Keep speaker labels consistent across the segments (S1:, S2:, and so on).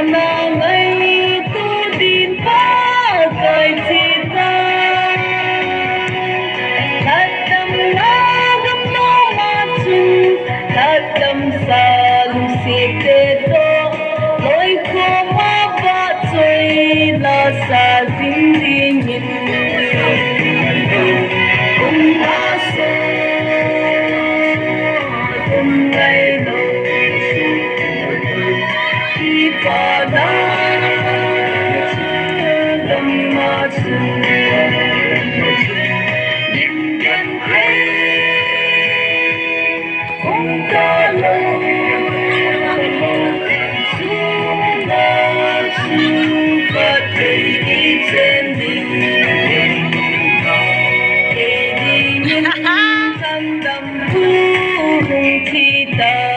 S1: nàng ấy tu tin phá cởi chi ta thật tâm na gấm nó mà chung thật tâm sa lu si tê tô lối khô ma vạ chơi là sa dinh dinh nhìn cùng ta cùng ngày đâu đi qua đó đâm mà chung nhìn nhận thấy cũng ta lâu xuống là chung và thấy đi trên đỉnh để đi những thăng đầm thu hùng thi ta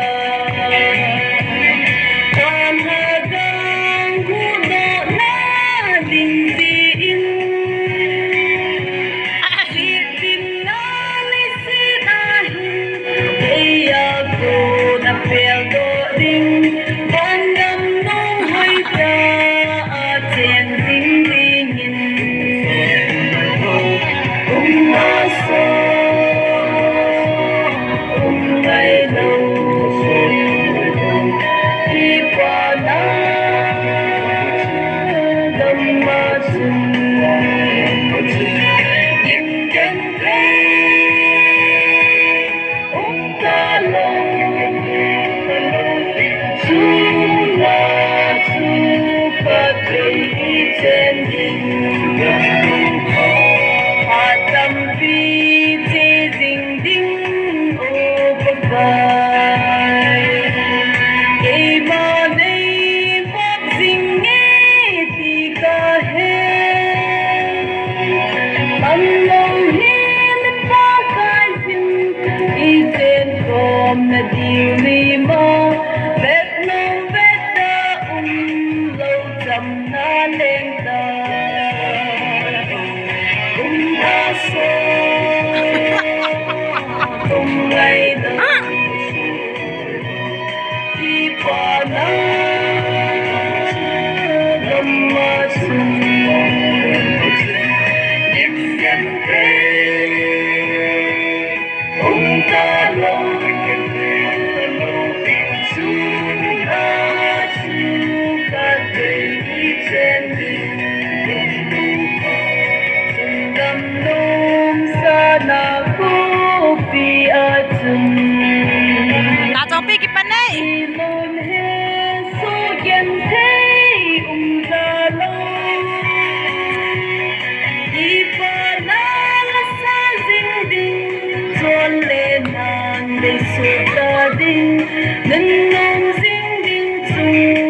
S2: Tao cho pi cái bên đây.
S1: Lên nàng để suốt ta đi, nên nông dinh dinh chung